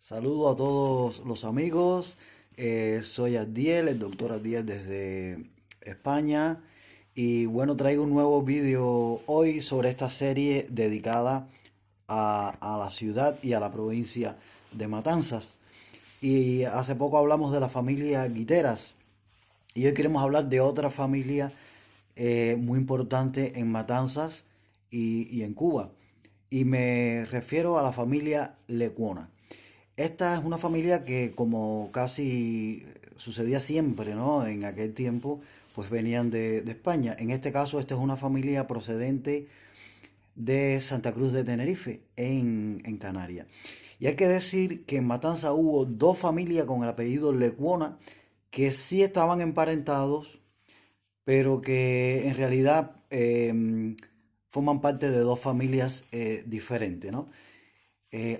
Saludo a todos los amigos. Soy Adiel, el doctor Adiel desde España. Y bueno, traigo un nuevo vídeo hoy sobre esta serie dedicada a la ciudad y a la provincia de Matanzas. Y hace poco hablamos de la familia Guiteras. Y hoy queremos hablar de otra familia muy importante en Matanzas y en Cuba. Y me refiero a la familia Lecuona. Esta es una familia que, como casi sucedía siempre, ¿no? En aquel tiempo, pues venían de España. En este caso, esta es una familia procedente de Santa Cruz de Tenerife, en Canarias. Y hay que decir que en Matanza hubo dos familias con el apellido Lecuona que sí estaban emparentados, pero que en realidad forman parte de dos familias diferentes, ¿no?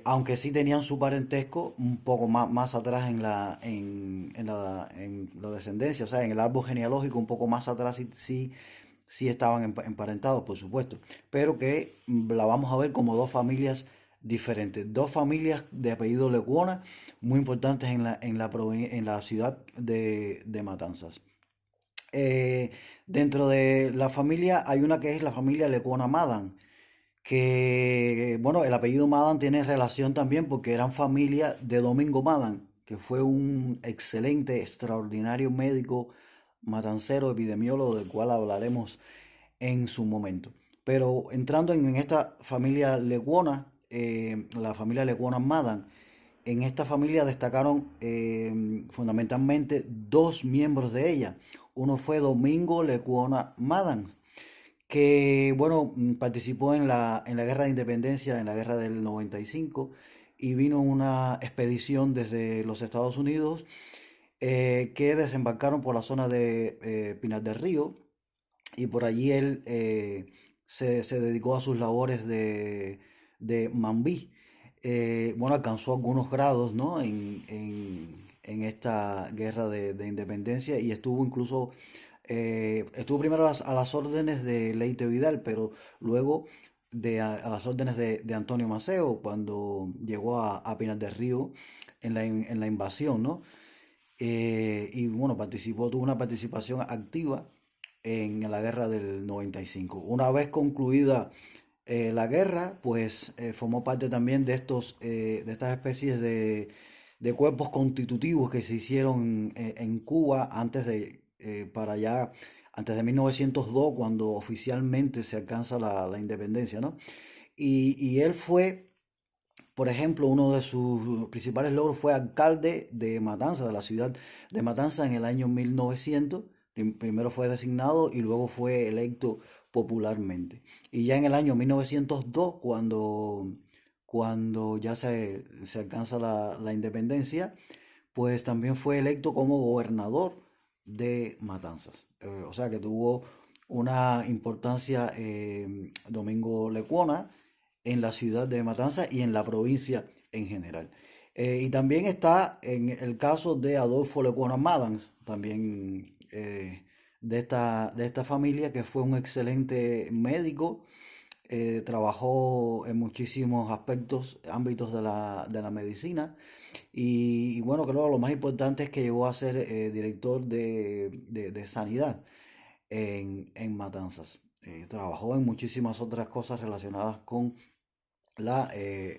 Aunque sí tenían su parentesco un poco más atrás en la descendencia, o sea, en el árbol genealógico, un poco más atrás sí estaban emparentados, por supuesto, pero que la vamos a ver como dos familias diferentes, dos familias de apellido Lecuona, muy importantes en la ciudad de Matanzas. Eh, Dentro de la familia hay una que es la familia Lecuona Madan, que, bueno, el apellido Madan tiene relación también porque eran familia de Domingo Madan, que fue un excelente, extraordinario médico matancero, epidemiólogo, del cual hablaremos en su momento. Pero entrando en esta familia leguona, la familia leguona Madan, en esta familia destacaron fundamentalmente dos miembros de ella. Uno fue Domingo Lecuona Madan, que bueno, participó en la guerra de independencia, en la guerra del 95, y vino una expedición desde los Estados Unidos que desembarcaron por la zona de Pinar del Río, y por allí él se dedicó a sus labores de mambí. Bueno, alcanzó algunos grados, ¿no? En esta guerra de independencia, y estuvo incluso, estuvo primero a las órdenes de Leite Vidal, pero luego a las órdenes de Antonio Maceo cuando llegó a Pinar del Río en la invasión, ¿no? Y bueno, tuvo una participación activa en la guerra del 95. Una vez concluida la guerra, pues formó parte también de estas especies de cuerpos constitutivos que se hicieron en Cuba para allá, antes de 1902, cuando oficialmente se alcanza la independencia, ¿no? Y él fue, por ejemplo, uno de sus principales logros fue alcalde de Matanza, de la ciudad de Matanza, en el año 1900. Primero fue designado y luego fue electo popularmente. Y ya en el año 1902, cuando ya se alcanza la independencia, pues también fue electo como gobernador de Matanzas. O sea que tuvo una importancia Domingo Lecuona en la ciudad de Matanzas y en la provincia en general. Y también está en el caso de Adolfo Lecuona Madans, también de esta familia, que fue un excelente médico. Trabajó en muchísimos ámbitos de la medicina, y bueno, creo que lo más importante es que llegó a ser director de sanidad en Matanzas. Trabajó en muchísimas otras cosas relacionadas con la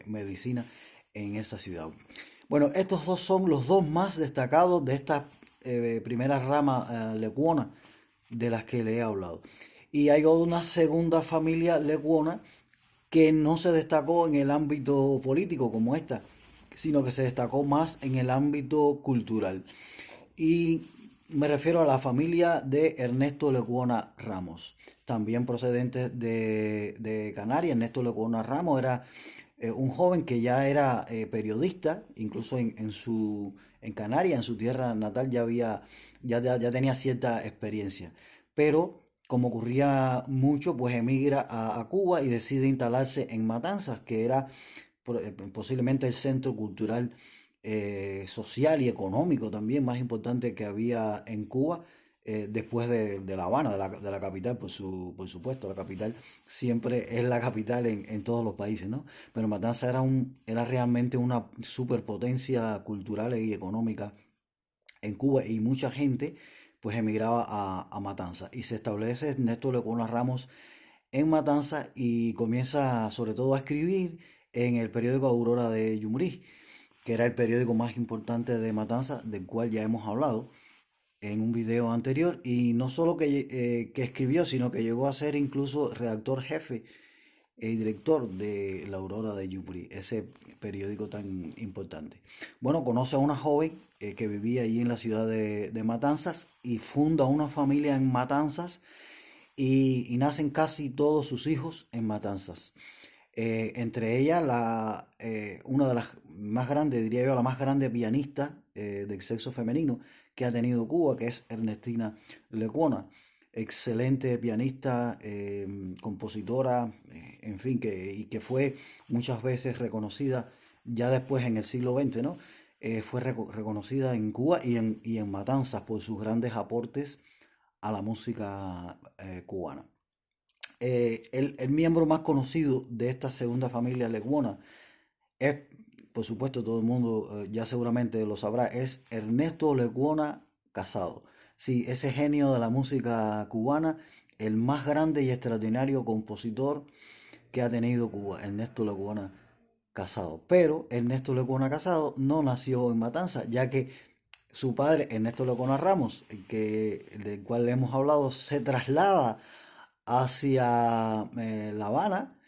medicina en esa ciudad. Bueno, estos dos son los dos más destacados de esta primera rama lecuona de las que le he hablado. Y hay una segunda familia lecuona que no se destacó en el ámbito político como esta, sino que se destacó más en el ámbito cultural. Y me refiero a la familia de Ernesto Lecuona Ramos, también procedente de Canarias. Ernesto Lecuona Ramos era un joven que ya era periodista, incluso en Canarias, en su tierra natal, ya tenía cierta experiencia. Pero, como ocurría mucho, pues emigra a Cuba y decide instalarse en Matanzas, que era posiblemente el centro cultural, social y económico también más importante que había en Cuba después de La Habana, de la capital, por supuesto, la capital siempre es la capital en todos los países, ¿no? Pero Matanzas era realmente una superpotencia cultural y económica en Cuba y mucha gente pues emigraba a Matanzas y se establece Ernesto Lecuona Ramos en Matanzas y comienza sobre todo a escribir en el periódico Aurora de Yumrí, que era el periódico más importante de Matanzas, del cual ya hemos hablado en un video anterior, y no solo que escribió, sino que llegó a ser incluso redactor jefe y director de la Aurora de Yumrí, ese periódico tan importante. Bueno, conoce a una joven que vivía allí en la ciudad de Matanzas y funda una familia en Matanzas y nacen casi todos sus hijos en Matanzas. Entre ellas, una de las más grandes, diría yo, la más grande pianista del sexo femenino que ha tenido Cuba, que es Ernestina Lecuona. Excelente pianista, compositora, en fin, y que fue muchas veces reconocida ya después en el siglo XX, ¿no? Fue reconocida en Cuba y en Matanzas por sus grandes aportes a la música cubana. El miembro más conocido de esta segunda familia lecuona es, por supuesto, todo el mundo ya seguramente lo sabrá, es Ernesto Lecuona Casado. Sí, ese genio de la música cubana, el más grande y extraordinario compositor que ha tenido Cuba, Ernesto Lecuona Casado. Pero Ernesto Lecuona Casado no nació en Matanzas, ya que su padre, Ernesto Lecuona Ramos, del cual hemos hablado, se traslada hacia La Habana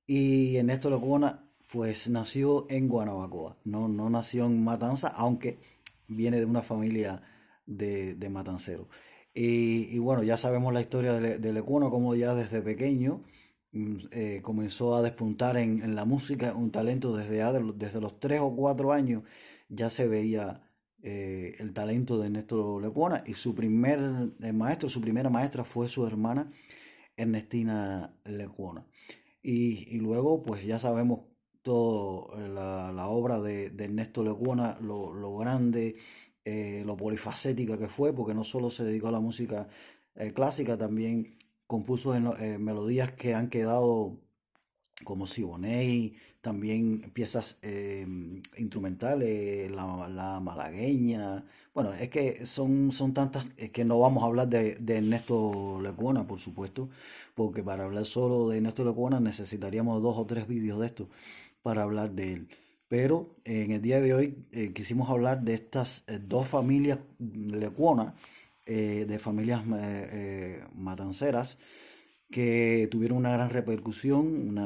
y Ernesto Lecuona pues nació en Guanabacoa, no nació en Matanza, aunque viene de una familia de matanceros. Y bueno, ya sabemos la historia de Lecuona, como ya desde pequeño comenzó a despuntar en la música, un talento desde los 3 o 4 años ya se veía el talento de Ernesto Lecuona y su primer maestro, su primera maestra fue su hermana Ernestina Lecuona. Y luego, pues ya sabemos toda la obra de Ernesto Lecuona, lo grande, lo polifacética que fue, porque no solo se dedicó a la música clásica, también compuso melodías que han quedado como Siboney, también piezas instrumentales, la malagueña. Bueno, es que son tantas que no vamos a hablar de Ernesto Lecuona, por supuesto, porque para hablar solo de Ernesto Lecuona necesitaríamos 2 o 3 vídeos de esto para hablar de él. Pero en el día de hoy quisimos hablar de estas 2 familias Lecuona, de familias matanceras que tuvieron una gran repercusión,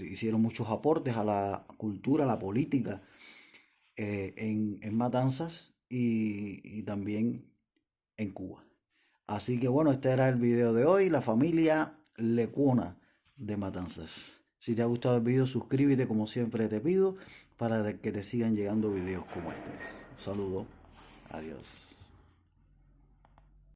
hicieron muchos aportes a la cultura, a la política en Matanzas y también en Cuba. Así que bueno, este era el video de hoy, la familia Lecuona de Matanzas. Si te ha gustado el video, suscríbete como siempre te pido para que te sigan llegando videos como este. Un saludo, adiós.